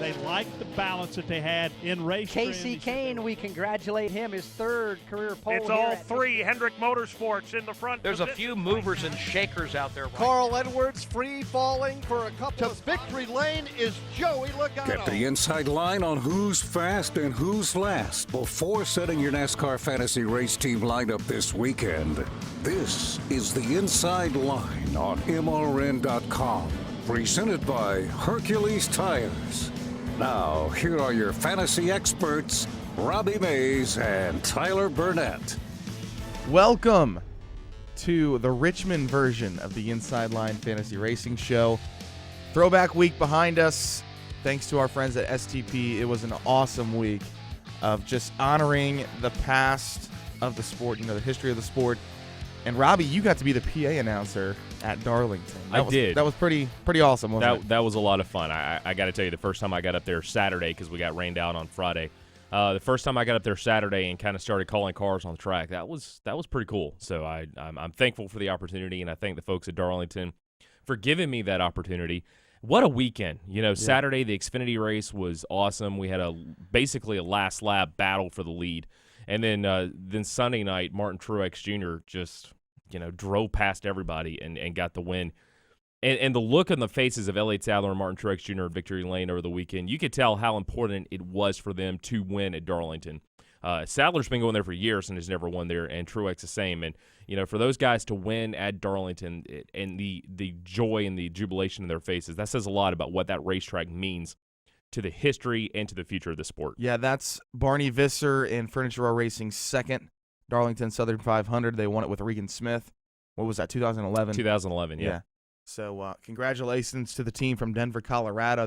They liked the balance that they had in race. Casey Kane, we congratulate him, his third career pole. It's all three Hendrick Motorsports in the front. There's a few movers and shakers out there. Carl Edwards free falling for a couple to victory lane is Joey Logano. Get the inside line on who's fast and who's last before setting your NASCAR fantasy race team lineup this weekend. This is the Inside Line on MRN.com, presented by Hercules Tires. Now, here are your fantasy experts, Robbie Mays and Tyler Burnett. Welcome to the Richmond version of the Inside Line Fantasy Racing Show. Throwback week behind us. Thanks to our friends at STP. It was an awesome week of just honoring the past of the sport, the history of the sport. And Robbie, you got to be the PA announcer at Darlington. I did. That was pretty awesome, wasn't it? That was a lot of fun. I got to tell you, the first time I got up there Saturday, because we got rained out on Friday, the first time I got up there Saturday and kind of started calling cars on the track, that was pretty cool. So I'm thankful for the opportunity, and I thank the folks at Darlington for giving me that opportunity. What a weekend. Saturday, the Xfinity race was awesome. We had basically a last lap battle for the lead. And then Sunday night, Martin Truex Jr. just, drove past everybody and got the win. And the look on the faces of Elliott Sadler and Martin Truex Jr. at Victory Lane over the weekend, you could tell how important it was for them to win at Darlington. Sadler's been going there for years and has never won there, and Truex the same. And, for those guys to win at Darlington and the joy and the jubilation in their faces, that says a lot about what that racetrack means to the history and to the future of the sport. Yeah, that's Barney Visser and Furniture Row Racing's second Darlington Southern 500. They won it with Regan Smith. What was that, 2011? 2011, yeah. So congratulations to the team from Denver, Colorado.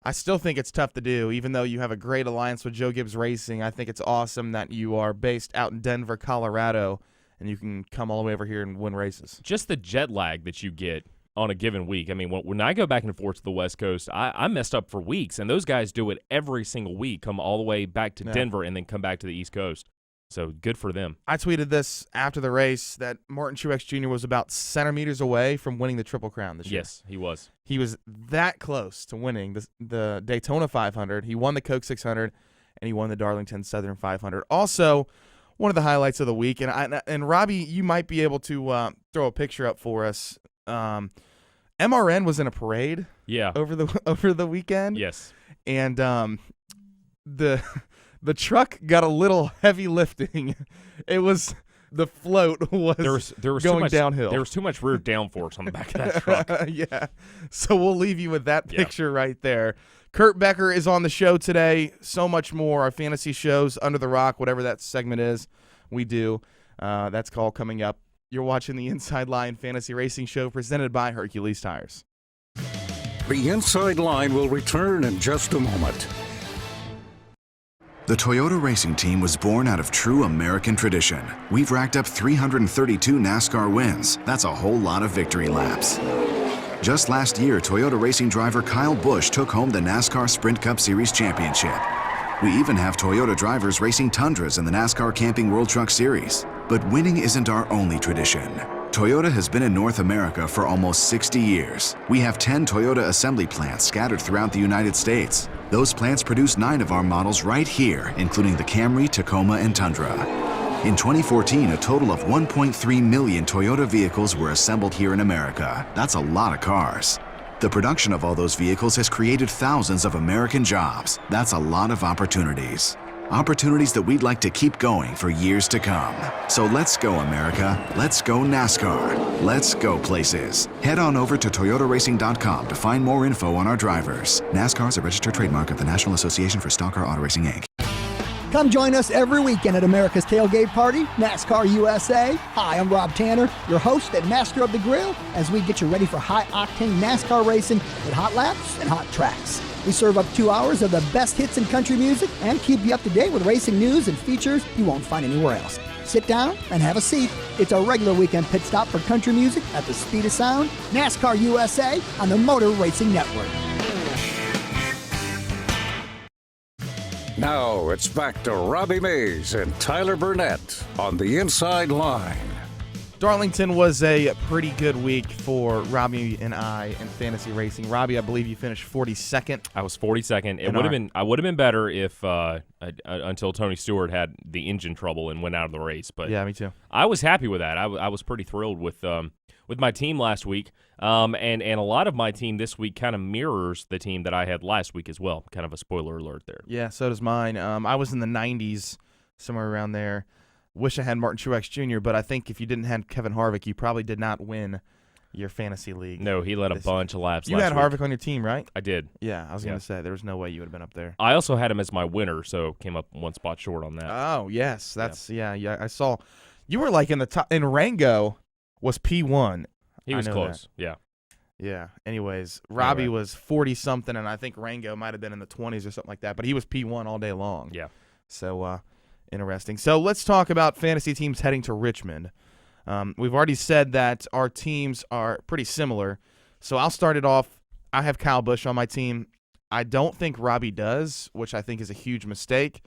I still think it's tough to do, even though you have a great alliance with Joe Gibbs Racing. I think it's awesome that you are based out in Denver, Colorado, and you can come all the way over here and win races. Just the jet lag that you get on a given week. I mean, when I go back and forth to the West Coast, I messed up for weeks, and those guys do it every single week, come all the way back to Denver and then come back to the East Coast. So good for them. I tweeted this after the race that Martin Truex Jr. was about centimeters away from winning the Triple Crown this year. Yes, he was. He was that close to winning the Daytona 500. He won the Coke 600, and he won the Darlington Southern 500. Also, one of the highlights of the week, and Robbie, you might be able to throw a picture up for us. MRN was in a parade. Yeah. Over the weekend. Yes. And the truck got a little heavy lifting. It was the float was there was going too much, downhill. There was too much rear downforce on the back of that truck. Yeah. So we'll leave you with that picture right there. Kurt Becker is on the show today. So much more. Our fantasy shows, Under the Rock, whatever that segment is, we do. That's called coming up. You're watching the Inside Line Fantasy Racing Show presented by Hercules Tires. The Inside Line will return in just a moment. The Toyota Racing Team was born out of true American tradition. We've racked up 332 NASCAR wins. That's a whole lot of victory laps. Just last year, Toyota Racing driver Kyle Busch took home the NASCAR Sprint Cup Series championship. We even have Toyota drivers racing Tundras in the NASCAR Camping World Truck Series. But winning isn't our only tradition. Toyota has been in North America for almost 60 years. We have 10 Toyota assembly plants scattered throughout the United States. Those plants produce 9 of our models right here, including the Camry, Tacoma, and Tundra. In 2014, a total of 1.3 million Toyota vehicles were assembled here in America. That's a lot of cars. The production of all those vehicles has created thousands of American jobs. That's a lot of opportunities. Opportunities that we'd like to keep going for years to come. So let's go, America. Let's go, NASCAR. Let's go places. Head on over to toyotaracing.com to find more info on our drivers. NASCAR is a registered trademark of the National Association for Stock Car Auto Racing, Inc. Come join us every weekend at America's Tailgate Party, NASCAR USA. Hi, I'm Rob Tanner, your host and master of the grill, as we get you ready for high-octane NASCAR racing with hot laps and hot tracks. We serve up 2 hours of the best hits in country music and keep you up to date with racing news and features you won't find anywhere else. Sit down and have a seat. It's a regular weekend pit stop for country music at the speed of sound, NASCAR USA on the Motor Racing Network. Now it's back to Robbie Mays and Tyler Burnett on the Inside Line. Darlington was a pretty good week for Robbie and I in fantasy racing. Robbie, I believe you finished 42nd. I was 42nd. I would have been better if until Tony Stewart had the engine trouble and went out of the race. But yeah, me too. I was happy with that. I was pretty thrilled with my team last week. And a lot of my team this week kind of mirrors the team that I had last week as well. Kind of a spoiler alert there. Yeah, so does mine. I was in the 90s, somewhere around there. Wish I had Martin Truex Jr., but I think if you didn't have Kevin Harvick, you probably did not win your fantasy league. No, he led a bunch of laps. You had Harvick on your team, right? I did. Yeah, I was going to say there was no way you would have been up there. I also had him as my winner, so came up one spot short on that. Oh, yes. That's yeah, I saw. You were like in the top, and Rango was P1. He was close. That. Yeah. Yeah. Anyways, Robbie was 40-something, and I think Rango might have been in the 20s or something like that, but he was P1 all day long. Yeah. So, interesting. So let's talk about fantasy teams heading to Richmond. We've already said that our teams are pretty similar. So I'll start it off. I have Kyle Busch on my team. I don't think Robbie does, which I think is a huge mistake.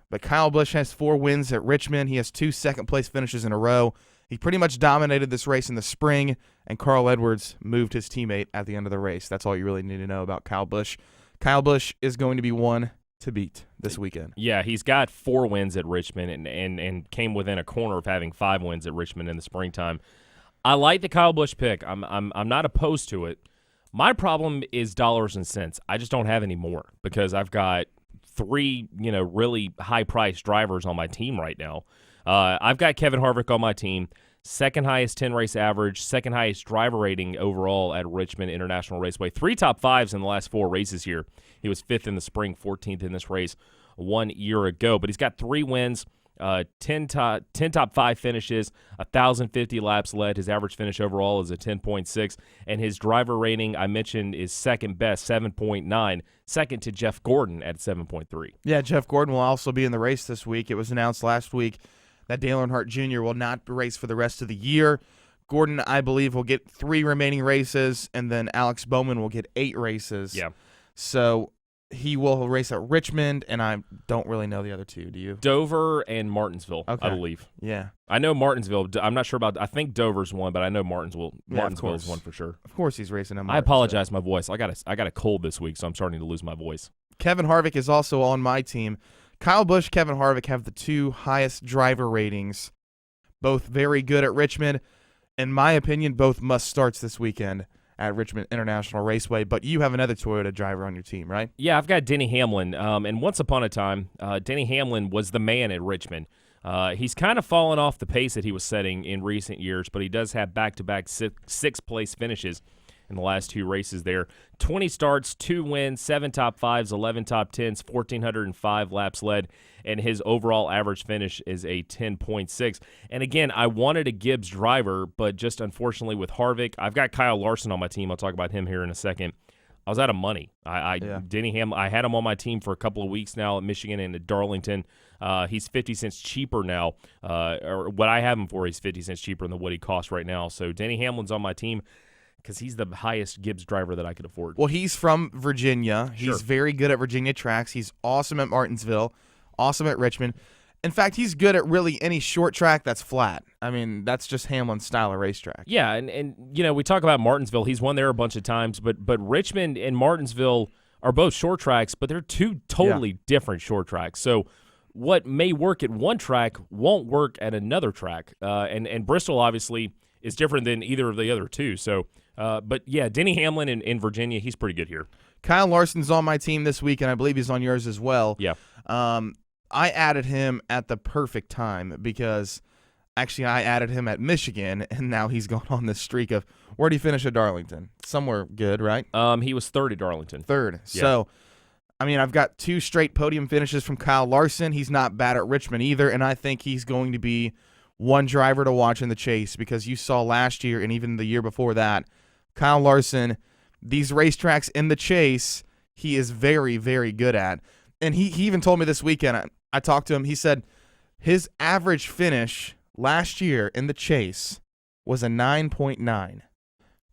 But Kyle Busch has 4 wins at Richmond. He has 2 second-place finishes in a row. He pretty much dominated this race in the spring, and Carl Edwards moved his teammate at the end of the race. That's all you really need to know about Kyle Busch. Kyle Busch is going to be one to beat this weekend. Yeah, he's got 4 wins at Richmond and came within a corner of having 5 wins at Richmond in the springtime. I like the Kyle Busch pick. I'm not opposed to it. My problem is dollars and cents. I just don't have any more because I've got 3, really high-priced drivers on my team right now. I've got Kevin Harvick on my team, second highest 10-race average, second highest driver rating overall at Richmond International Raceway. 3 top 5s in the last 4 races here. He was 5th in the spring, 14th in this race 1 year ago. But he's got 3 wins, 10 top 5 finishes, 1,050 laps led. His average finish overall is a 10.6, and his driver rating, I mentioned, is second best, 7.9, second to Jeff Gordon at 7.3. Yeah, Jeff Gordon will also be in the race this week. It was announced last week that Dale Earnhardt Jr. will not race for the rest of the year. Gordon, I believe, will get 3 remaining races, and then Alex Bowman will get 8 races. Yeah. So he will race at Richmond, and I don't really know the other 2. Do you? Dover and Martinsville, okay. I believe. Yeah. I know Martinsville. I'm not sure about – I think Dover's one, but I know Martinsville is one for sure. Of course he's racing at I apologize my voice. I got a cold this week, so I'm starting to lose my voice. Kevin Harvick is also on my team. Kyle Busch, Kevin Harvick have the 2 highest driver ratings, both very good at Richmond. In my opinion, both must starts this weekend at Richmond International Raceway. But you have another Toyota driver on your team, right? Yeah, I've got Denny Hamlin. And once upon a time, Denny Hamlin was the man at Richmond. He's kind of fallen off the pace that he was setting in recent years, but he does have back-to-back sixth-place finishes in the last 2 races there. 20 starts, 2 wins, 7 top 5s, 11 top 10s, 1,405 laps led, and his overall average finish is a 10.6. And again, I wanted a Gibbs driver, but just unfortunately with Harvick, I've got Kyle Larson on my team. I'll talk about him here in a second. I was out of money. Denny Hamlin, I had him on my team for a couple of weeks now at Michigan and at Darlington. He's 50 cents cheaper now, or what I have him for, he's 50 cents cheaper than what he costs right now. So Denny Hamlin's on my team because he's the highest Gibbs driver that I could afford. Well, he's from Virginia. He's very good at Virginia tracks. He's awesome at Martinsville, awesome at Richmond. In fact, he's good at really any short track that's flat. I mean, that's just Hamlin's style of racetrack. Yeah, and we talk about Martinsville. He's won there a bunch of times, but Richmond and Martinsville are both short tracks, but they're 2 totally different short tracks. So what may work at one track won't work at another track. And Bristol, obviously, is different than either of the other 2. So, but, yeah, Denny Hamlin in Virginia, he's pretty good here. Kyle Larson's on my team this week, and I believe he's on yours as well. Yeah. I added him at the perfect time because actually I added him at Michigan, and now he's gone on this streak of where did he finish at Darlington? Somewhere good, right? He was 3rd at Darlington. 3rd. Yeah. So, I mean, I've got 2 straight podium finishes from Kyle Larson. He's not bad at Richmond either, and I think he's going to be one driver to watch in the chase because you saw last year and even the year before that, Kyle Larson, these racetracks in the chase, he is very, very good at. And he even told me this weekend, I talked to him, he said his average finish last year in the chase was a 9.9.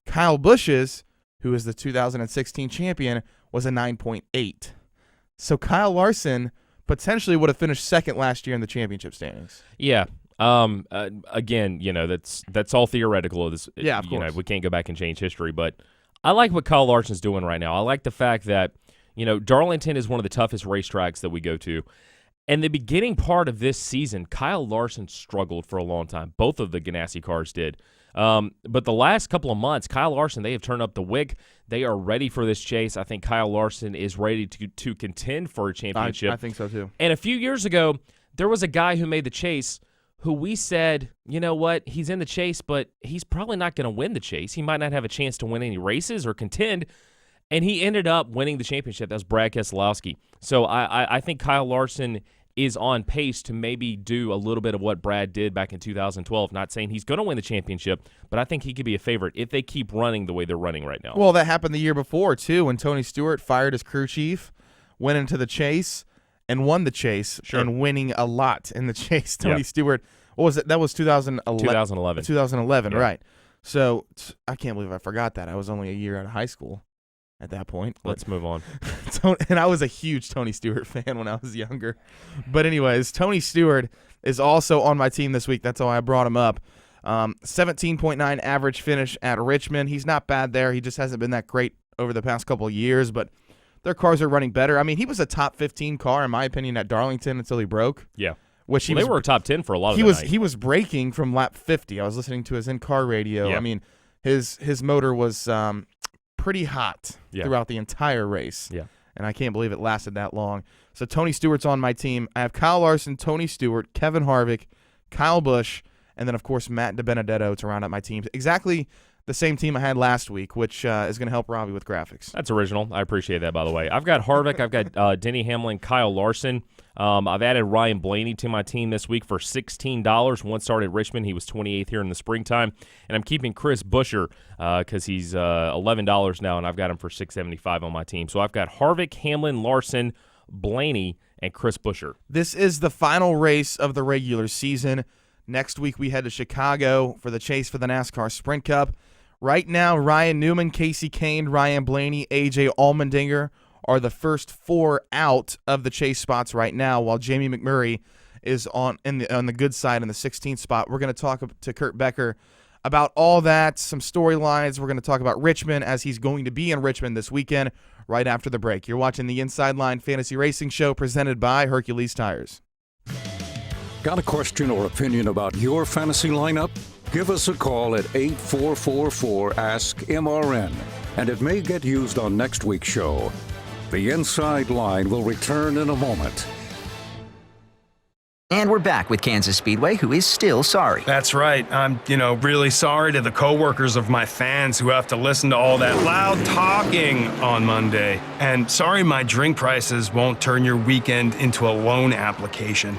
Kyle Busch's, who is the 2016 champion, was a 9.8. So Kyle Larson potentially would have finished 2nd last year in the championship standings. Yeah, Again, that's all theoretical. This, yeah, of course. We can't go back and change history, but I like what Kyle Larson's doing right now. I like the fact that, Darlington is one of the toughest racetracks that we go to. And the beginning part of this season, Kyle Larson struggled for a long time. Both of the Ganassi cars did. But the last couple of months, Kyle Larson, they have turned up the wick. They are ready for this chase. I think Kyle Larson is ready to contend for a championship. I think so too. And a few years ago, there was a guy who made the chase who we said, you know what, he's in the chase, but he's probably not going to win the chase. He might not have a chance to win any races or contend. And he ended up winning the championship. That was Brad Keselowski. So I think Kyle Larson is on pace to maybe do a little bit of what Brad did back in 2012. Not saying he's going to win the championship, but I think he could be a favorite if they keep running the way they're running right now. Well, that happened the year before, too, when Tony Stewart fired his crew chief, went into the chase, and won the chase, and winning a lot in the chase. Tony Stewart, what was it? That was 2011. 2011. 2011, right. So I can't believe I forgot that. I was only a year out of high school at that point. Let's move on. And I was a huge Tony Stewart fan when I was younger. But anyways, Tony Stewart is also on my team this week. That's why I brought him up. 17.9 average finish at Richmond. He's not bad there. He just hasn't been that great over the past couple of years, but their cars are running better. I mean, he was a top 15 car, in my opinion, at Darlington until he broke. Yeah. They were top 10 for a lot of the night. He was braking from lap 50. I was listening to his in-car radio. Yeah. I mean, his motor was pretty hot throughout the entire race. Yeah. And I can't believe it lasted that long. So Tony Stewart's on my team. I have Kyle Larson, Tony Stewart, Kevin Harvick, Kyle Busch, and then, of course, Matt DiBenedetto to round out my team. Exactly the same team I had last week, which is going to help Robbie with graphics. That's original. I appreciate that, by the way. I've got Harvick. I've got Denny Hamlin, Kyle Larson. I've added Ryan Blaney to my team this week for $16. One started at Richmond. He was 28th here in the springtime. And I'm keeping Chris Buescher because he's $11 now, and I've got him for $6.75 on my team. So I've got Harvick, Hamlin, Larson, Blaney, and Chris Buescher. This is the final race of the regular season. Next week we head to Chicago for the chase for the NASCAR Sprint Cup. Right now, Ryan Newman, Casey Kane, Ryan Blaney, A.J. Allmendinger are the first four out of the chase spots right now, while Jamie McMurray is on the good side in the 16th spot. We're going to talk to Kurt Becker about all that, some storylines. We're going to talk about Richmond, as he's going to be in Richmond this weekend, right after the break. You're watching the Inside Line Fantasy Racing Show presented by Hercules Tires. Got a question or opinion about your fantasy lineup? Give us a call at 8444-ASK-MRN, and it may get used on next week's show. The Inside Line will return in a moment. And we're back with Kansas Speedway, who is still sorry. That's right. I'm, really sorry to the coworkers of my fans who have to listen to all that loud talking on Monday. And sorry my drink prices won't turn your weekend into a loan application.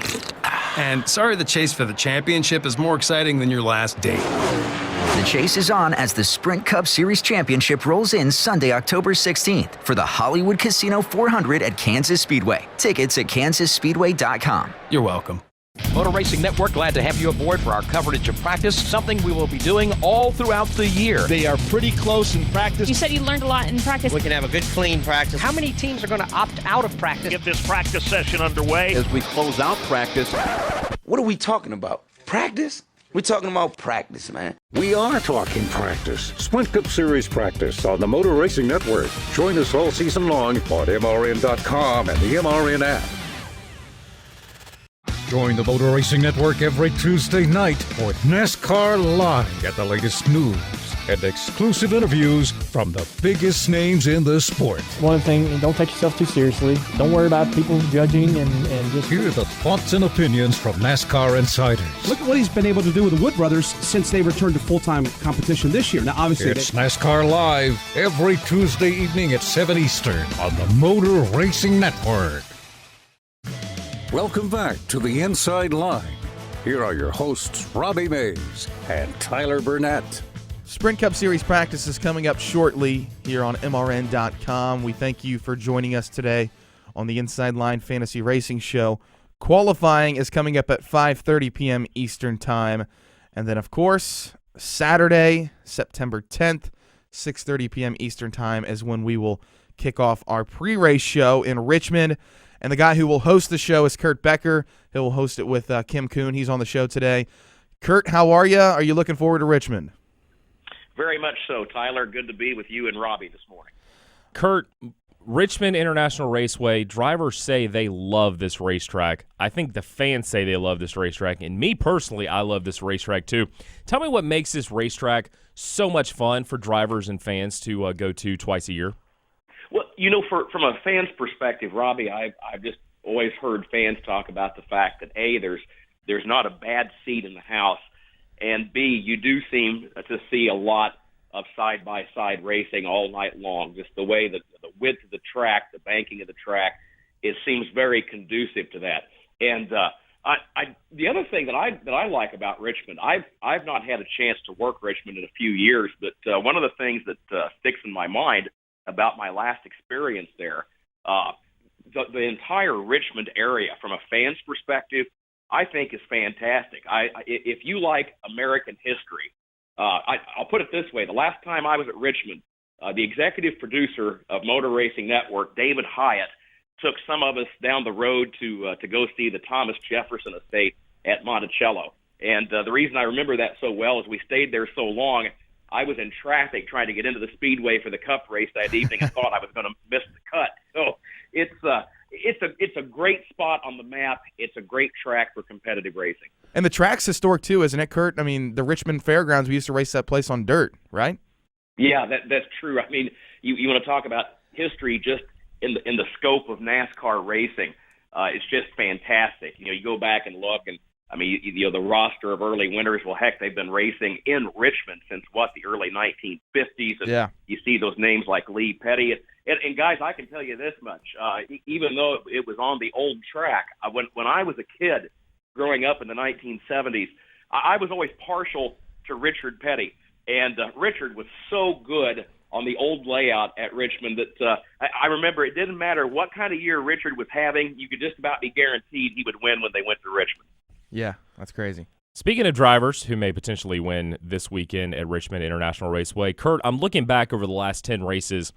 And sorry the chase for the championship is more exciting than your last date. The chase is on as the Sprint Cup Series Championship rolls in Sunday, October 16th for the Hollywood Casino 400 at Kansas Speedway. Tickets at kansasspeedway.com. You're welcome. Motor Racing Network, glad to have you aboard for our coverage of practice, something we will be doing all throughout the year. They are pretty close in practice. You said you learned a lot in practice. We can have a good, clean practice. How many teams are going to opt out of practice? Get this practice session underway. As we close out practice. What are we talking about? Practice? We're talking about practice, man. We are talking practice. Sprint Cup Series practice on the Motor Racing Network. Join us all season long on MRN.com and the MRN app. Join the Motor Racing Network every Tuesday night for NASCAR Live. Get the latest news and exclusive interviews from the biggest names in the sport. One thing, don't take yourself too seriously. Don't worry about people judging and just... Hear the thoughts and opinions from NASCAR insiders. Look at what he's been able to do with the Wood Brothers since they returned to full-time competition this year. Now, obviously... It's NASCAR Live every Tuesday evening at 7 Eastern on the Motor Racing Network. Welcome back to the Inside Line. Here are your hosts, Robbie Mays and Tyler Burnett. Sprint Cup Series practice is coming up shortly here on MRN.com. We thank you for joining us today on the Inside Line Fantasy Racing Show. Qualifying is coming up at 5:30 p.m. Eastern Time. And then, of course, Saturday, September 10th, 6:30 p.m. Eastern Time is when we will kick off our pre-race show in Richmond. And the guy who will host the show is Kurt Becker. He'll host it with Kim Kuhn. He's on the show today. Kurt, how are you? Are you looking forward to Richmond? Very much so, Tyler. Good to be with you and Robbie this morning. Kurt, Richmond International Raceway, drivers say they love this racetrack. I think the fans say they love this racetrack, and me personally, I love this racetrack too. Tell me what makes this racetrack so much fun for drivers and fans to go to twice a year. Well, from a fan's perspective, Robbie, I've just always heard fans talk about the fact that A, there's not a bad seat in the house, and B, you do seem to see a lot of side-by-side racing all night long. Just the way that the width of the track, the banking of the track, it seems very conducive to that. And the other thing that I like about Richmond, I've not had a chance to work Richmond in a few years, but one of the things that sticks in my mind about my last experience there, the entire Richmond area, from a fan's perspective, I think is fantastic. If you like American history, I'll put it this way. The last time I was at Richmond, the executive producer of Motor Racing Network, David Hyatt, took some of us down the road to go see the Thomas Jefferson estate at Monticello. And the reason I remember that so well is we stayed there so long, I was in traffic trying to get into the speedway for the Cup race that evening and thought I was going to miss the cut. So it's a great spot on the map. It's a great track for competitive racing. And the track's historic too, isn't it, Kurt? I mean, the Richmond Fairgrounds, we used to race that place on dirt, right? Yeah, that's true. I mean, you want to talk about history just in the scope of NASCAR racing. It's just fantastic. You go back and look, and I mean, the roster of early winners, well, heck, they've been racing in Richmond since, the early 1950s. And yeah. You see those names like Lee Petty. And guys, I can tell you this much. Even though it was on the old track, when I was a kid growing up in the 1970s, I was always partial to Richard Petty. And Richard was so good on the old layout at Richmond that I remember it didn't matter what kind of year Richard was having, you could just about be guaranteed he would win when they went to Richmond. Yeah, that's crazy. Speaking of drivers who may potentially win this weekend at Richmond International Raceway, Kurt, I'm looking back over the last 10 races,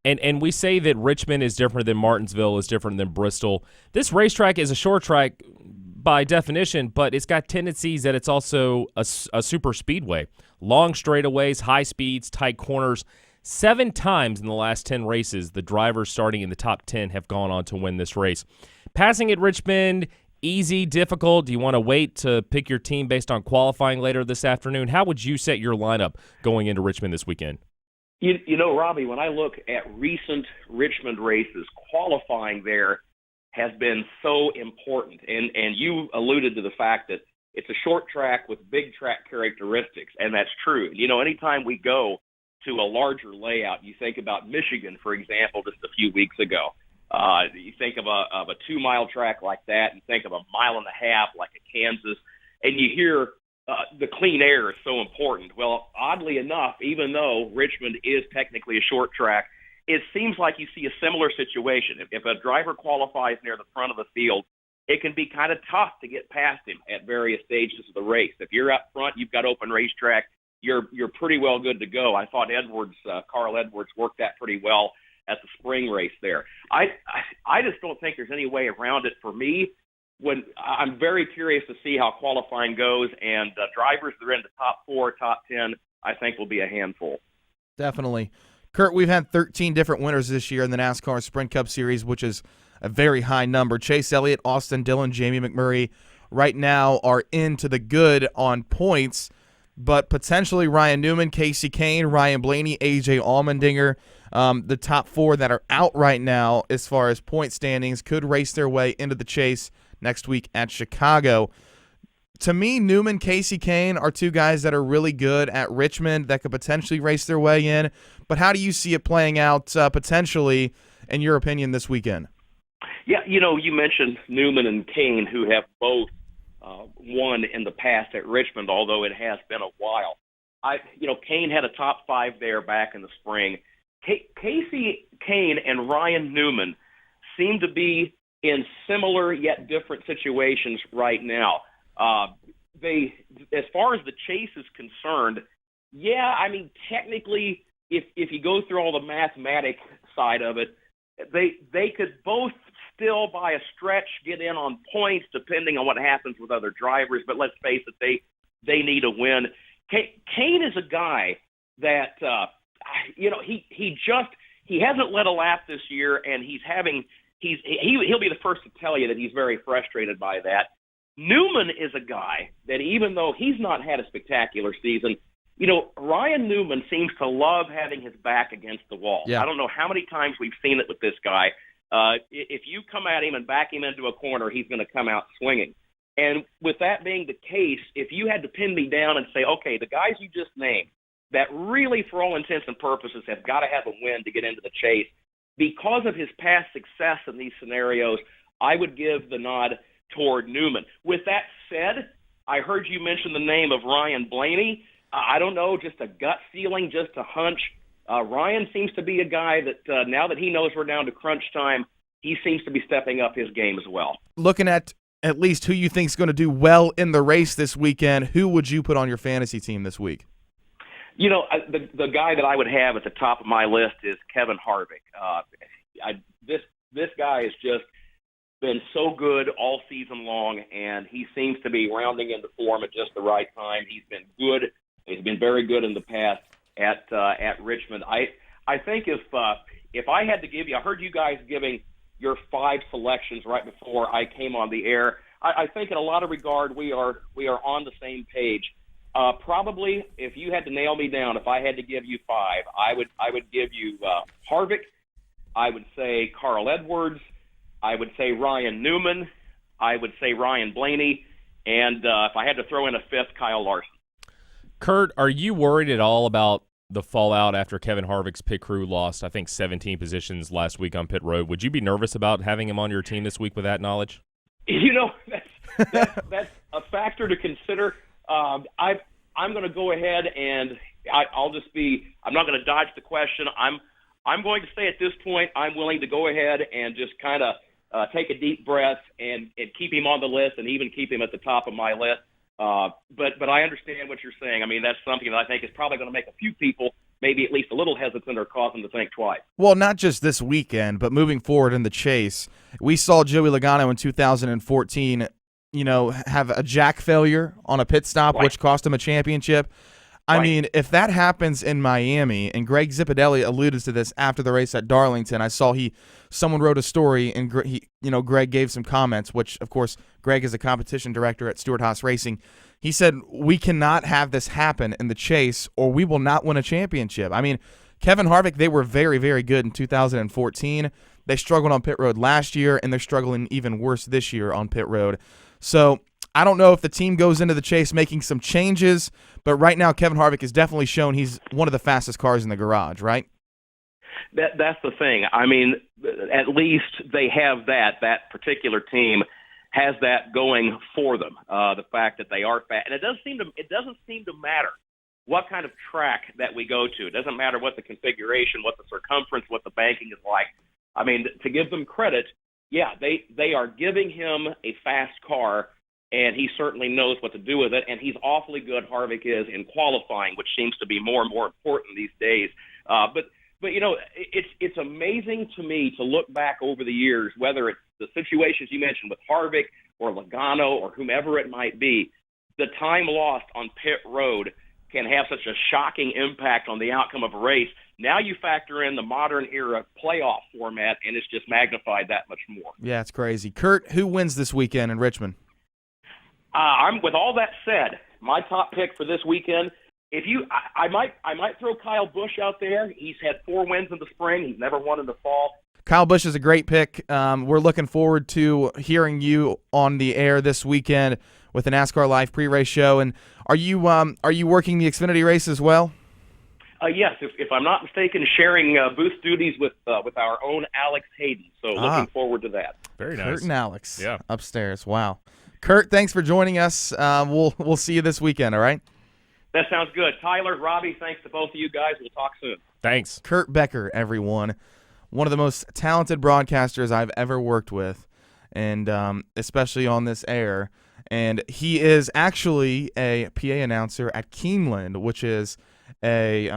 and we say that Richmond is different than Martinsville, is different than Bristol. This racetrack is a short track by definition, but it's got tendencies that it's also a super speedway. Long straightaways, high speeds, tight corners. 7 times in the last 10 races, the drivers starting in the top 10 have gone on to win this race. Passing at Richmond, easy, difficult? Do you want to wait to pick your team based on qualifying later this afternoon? How would you set your lineup going into Richmond this weekend? Robbie, when I look at recent Richmond races, qualifying there has been so important. And you alluded to the fact that it's a short track with big track characteristics, and that's true. Anytime we go to a larger layout, you think about Michigan, for example, just a few weeks ago. You think of a 2-mile track like that, and think of a 1.5 miles like a Kansas, and you hear the clean air is so important. Well, oddly enough, even though Richmond is technically a short track, it seems like you see a similar situation. If a driver qualifies near the front of the field, it can be kind of tough to get past him at various stages of the race. If you're up front, you've got open racetrack, you're pretty well good to go. I thought Carl Edwards worked that pretty well at the spring race there. I just don't think there's any way around it for me. When I'm very curious to see how qualifying goes, and drivers that are in the top 4, top 10, I think will be a handful. Definitely. Kurt, we've had 13 different winners this year in the NASCAR Sprint Cup Series, which is a very high number. Chase Elliott, Austin Dillon, Jamie McMurray right now are into the good on points, but potentially Ryan Newman, Casey Kane, Ryan Blaney, A.J. Allmendinger, the top 4 that are out right now as far as point standings, could race their way into the chase next week at Chicago. To me, Newman, Casey Kane are 2 guys that are really good at Richmond that could potentially race their way in. But how do you see it playing out potentially, in your opinion, this weekend? Yeah, you mentioned Newman and Kane, who have both won in the past at Richmond, although it has been a while. Kane had a top 5 there back in the spring. Casey Kane and Ryan Newman seem to be in similar yet different situations right now. As far as the chase is concerned, yeah, I mean, technically, if you go through all the mathematic side of it, they could both still by a stretch get in on points depending on what happens with other drivers. But let's face it, they need a win. Kane is a guy that he hasn't led a lap this year, and he'll be the first to tell you that he's very frustrated by that. Newman is a guy that even though he's not had a spectacular season, Ryan Newman seems to love having his back against the wall. Yeah. I don't know how many times we've seen it with this guy. If you come at him and back him into a corner, he's going to come out swinging. And with that being the case, if you had to pin me down and say, okay, the guys you just named that really, for all intents and purposes, have got to have a win to get into the chase, because of his past success in these scenarios, I would give the nod toward Newman. With that said, I heard you mention the name of Ryan Blaney. I don't know, just a gut feeling, just a hunch. Ryan seems to be a guy that now that he knows we're down to crunch time, he seems to be stepping up his game as well. Looking at least who you think is going to do well in the race this weekend, who would you put on your fantasy team this week? The guy that I would have at the top of my list is Kevin Harvick. This guy has just been so good all season long, and he seems to be rounding into form at just the right time. He's been good. He's been very good in the past at Richmond. I think if I had to give you, I heard you guys giving your 5 selections right before I came on the air. I think in a lot of regard we are on the same page. Probably, if you had to nail me down, if I had to give you 5, I would give you Harvick. I would say Carl Edwards. I would say Ryan Newman. I would say Ryan Blaney. And if I had to throw in a 5th, Kyle Larson. Kurt, are you worried at all about the fallout after Kevin Harvick's pit crew lost, I think, 17 positions last week on pit road? Would you be nervous about having him on your team this week with that knowledge? That's a factor to consider. I'm going to go ahead and I'm not going to dodge the question. I'm going to say at this point I'm willing to go ahead and just kind of take a deep breath and keep him on the list and even keep him at the top of my list. But I understand what you're saying. I mean, that's something that I think is probably going to make a few people maybe at least a little hesitant or cause them to think twice. Well, not just this weekend, but moving forward in the chase. We saw Joey Logano in 2014, have a jack failure on a pit stop, right, which cost him a championship. I mean, if that happens in Miami, and Greg Zipadelli alluded to this after the race at Darlington, I saw someone wrote a story, and Greg gave some comments, which, of course, Greg is a competition director at Stewart-Haas Racing. He said, we cannot have this happen in the chase, or we will not win a championship. I mean, Kevin Harvick, they were very, very good in 2014. They struggled on pit road last year, and they're struggling even worse this year on pit road. So I don't know if the team goes into the chase making some changes, but right now Kevin Harvick has definitely shown he's one of the fastest cars in the garage, right? That's the thing. I mean, at least they have that particular team has that going for them. The fact that they are fast, and it doesn't seem to matter what kind of track that we go to. It doesn't matter what the configuration, what the circumference, what the banking is like. I mean, to give them credit, yeah, they are giving him a fast car, and he certainly knows what to do with it, and he's awfully good, Harvick is, in qualifying, which seems to be more and more important these days. But it's amazing to me to look back over the years, whether it's the situations you mentioned with Harvick or Logano or whomever it might be, the time lost on pit road can have such a shocking impact on the outcome of a race. Now you factor in the modern era playoff format, and it's just magnified that much more. Yeah, it's crazy. Kurt, who wins this weekend in Richmond? With all that said, my top pick for this weekend, I might throw Kyle Busch out there. He's had 4 wins in the spring. He's never won in the fall. Kyle Busch is a great pick. We're looking forward to hearing you on the air this weekend with the NASCAR Live pre-race show. And are you working the Xfinity race as well? Yes, if I'm not mistaken, sharing booth duties with our own Alex Hayden. So looking forward to that. Very nice. Kurt and Alex, yeah, upstairs. Wow, Kurt, thanks for joining us. We'll see you this weekend. All right. That sounds good. Tyler, Robbie, thanks to both of you guys. We'll talk soon. Thanks. Kurt Becker, everyone. One of the most talented broadcasters I've ever worked with, and especially on this air. And he is actually a PA announcer at Keeneland, which is a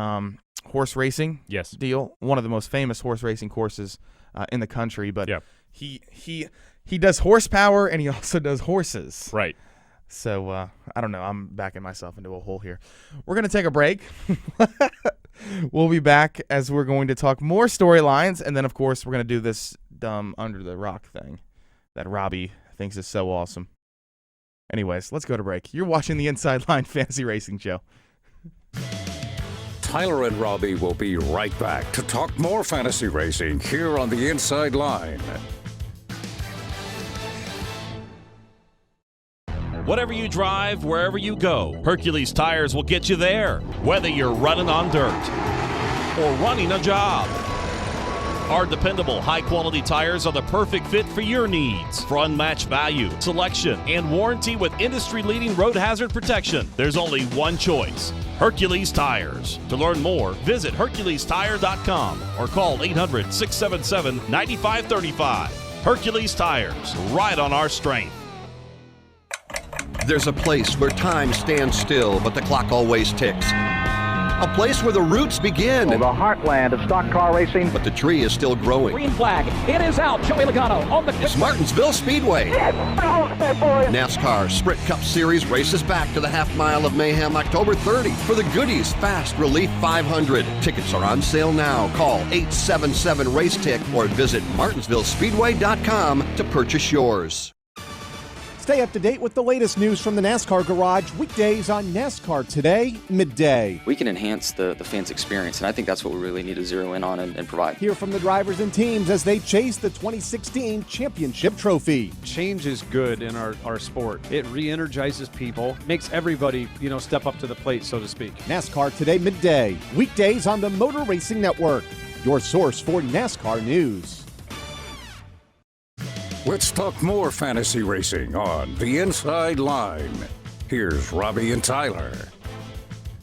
horse racing deal, one of the most famous horse racing courses in the country. But he does horsepower and he also does horses. Right. So I don't know. I'm backing myself into a hole here. We're going to take a break. We'll be back as we're going to talk more storylines. And then, of course, we're going to do this dumb under the rock thing that Robbie thinks is so awesome. Anyways, let's go to break. You're watching the Inside Line Fantasy Racing Show. Tyler and Robbie will be right back to talk more fantasy racing here on the Inside Line. Whatever you drive, wherever you go, Hercules Tires will get you there. Whether you're running on dirt or running a job, our dependable, high-quality tires are the perfect fit for your needs. For unmatched value, selection, and warranty with industry-leading road hazard protection, there's only one choice: Hercules Tires. To learn more, visit HerculesTire.com or call 800-677-9535. Hercules Tires, ride on our strength. There's a place where time stands still, but the clock always ticks. A place where the roots begin. The heartland of stock car racing. But the tree is still growing. Green flag. It is out. Joey Logano on the... It's Martinsville Speedway. NASCAR Sprint Cup Series races back to the Half Mile of Mayhem October 30 for the Goodies Fast Relief 500. Tickets are on sale now. Call 877-RACE-TICK or visit martinsvillespeedway.com to purchase yours. Stay up to date with the latest news from the NASCAR Garage, weekdays on NASCAR Today, midday. We can enhance the fans' experience, and I think that's what we really need to zero in on and provide. Hear from the drivers and teams as they chase the 2016 championship trophy. Change is good in our sport. It re-energizes people, makes everybody, step up to the plate, so to speak. NASCAR Today, midday, weekdays on the Motor Racing Network, your source for NASCAR news. Let's talk more fantasy racing on the Inside Line. Here's Robbie and Tyler.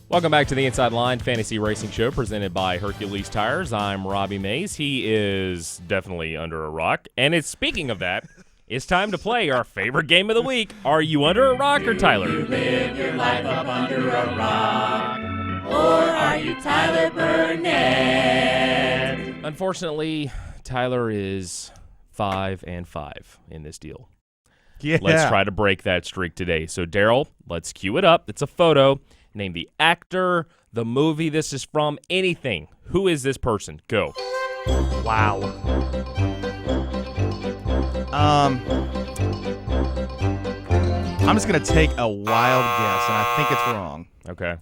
Welcome back to the Inside Line Fantasy Racing Show presented by Hercules Tires. I'm Robbie Mays. He is definitely under a rock. And speaking of that, it's time to play our favorite game of the week. Are you under a rock or Tyler? Do you live your life up under a rock? Or are you Tyler Burnett? Unfortunately, Tyler is 5-5 in this deal. Yeah. Let's try to break that streak today. So, Daryl, let's cue it up. It's a photo. Name the actor, the movie this is from, anything. Who is this person? Go. Wow. I'm just going to take a wild guess, and I think it's wrong. Okay.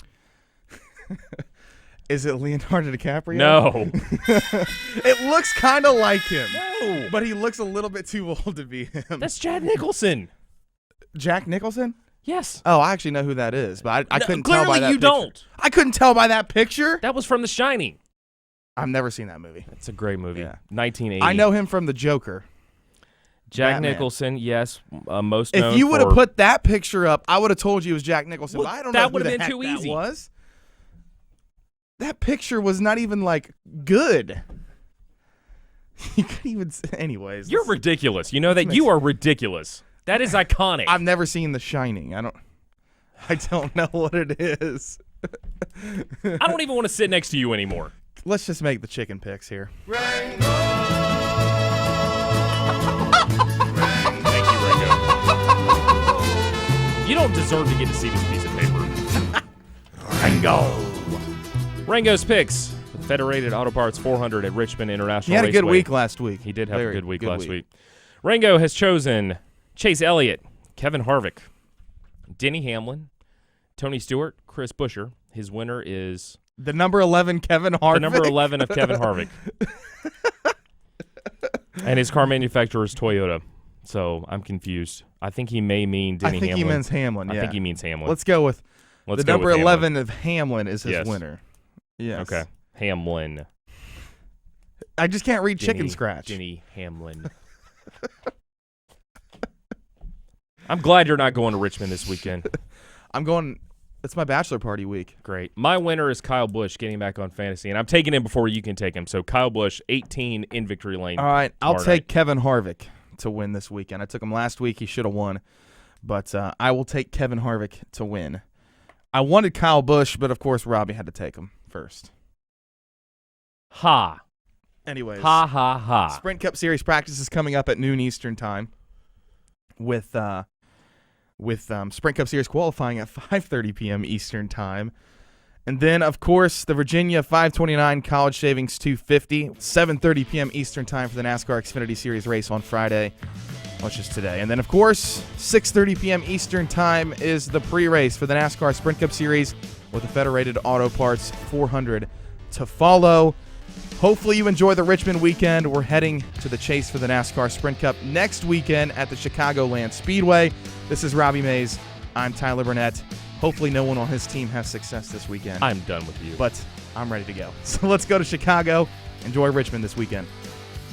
Is it Leonardo DiCaprio? No. It looks kind of like him. No. But he looks a little bit too old to be him. That's Jack Nicholson. Jack Nicholson? Yes. Oh, I actually know who that is, but I couldn't tell by that Clearly you picture. don't. I couldn't tell by that picture. That was from The Shining. I've never seen that movie. It's a great movie. Yeah. 1980. I know him from The Joker. Jack Batman. Nicholson, yes, most known If you would have for- put that picture up, I would have told you it was Jack Nicholson. Well, but I don't that know who would've the been heck too that easy. was. That picture was not even, good. You couldn't even... Anyways. You're ridiculous. You know that? You are ridiculous. That is iconic. I've never seen The Shining. I don't know what it is. I don't even want to sit next to you anymore. Let's just make the chicken picks here. Thank you, Ringo. You don't deserve to get to see this piece of paper. Ringo. Ringo's picks. Federated Auto Parts 400 at Richmond International Raceway. He had a good week last week. He did have a good week last week. week. Ringo has chosen Chase Elliott, Kevin Harvick, Denny Hamlin, Tony Stewart, Chris Buescher. His winner is... The number 11 Kevin Harvick. The number 11 of Kevin Harvick. And his car manufacturer is Toyota. So I'm confused. I think he may mean Denny Hamlin. I think he means Hamlin, yeah. I think he means Hamlin. Let's go with... Let's the go number with 11 of Hamlin is his Yes. winner. Yes. Okay. Hamlin. I just can't read chicken scratch. Denny Hamlin. I'm glad you're not going to Richmond this weekend. I'm going... It's my bachelor party week. Great. My winner is Kyle Busch getting back on fantasy, and I'm taking him before you can take him. So Kyle Busch, 18 in victory lane. All right, I'll tomorrow take night. Kevin Harvick to win this weekend. I took him last week. He should have won. But I will take Kevin Harvick to win. I wanted Kyle Busch, but of course Robbie had to take him first. Ha. Anyways. Ha, ha, ha. Sprint Cup Series practice is coming up at noon Eastern time with Sprint Cup Series qualifying at 5:30 p.m. Eastern time. And then, of course, the Virginia 529 College Shavings 250, 7:30 p.m. Eastern time for the NASCAR Xfinity Series race on Friday, which is today. And then, of course, 6:30 p.m. Eastern time is the pre-race for the NASCAR Sprint Cup Series with the Federated Auto Parts 400 to follow. Hopefully you enjoy the Richmond weekend. We're heading to the chase for the NASCAR Sprint Cup next weekend at the Chicagoland Speedway. This is Robbie Mays. I'm Tyler Burnett. Hopefully no one on his team has success this weekend. I'm done with you. But I'm ready to go. So let's go to Chicago. Enjoy Richmond this weekend.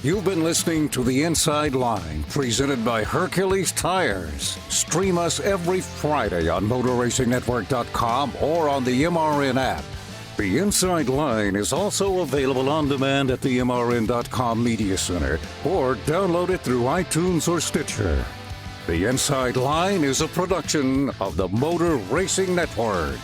You've been listening to The Inside Line, presented by Hercules Tires. Stream us every Friday on MotorRacingNetwork.com or on the MRN app. The Inside Line is also available on demand at the MRN.com Media Center or download it through iTunes or Stitcher. The Inside Line is a production of the Motor Racing Network.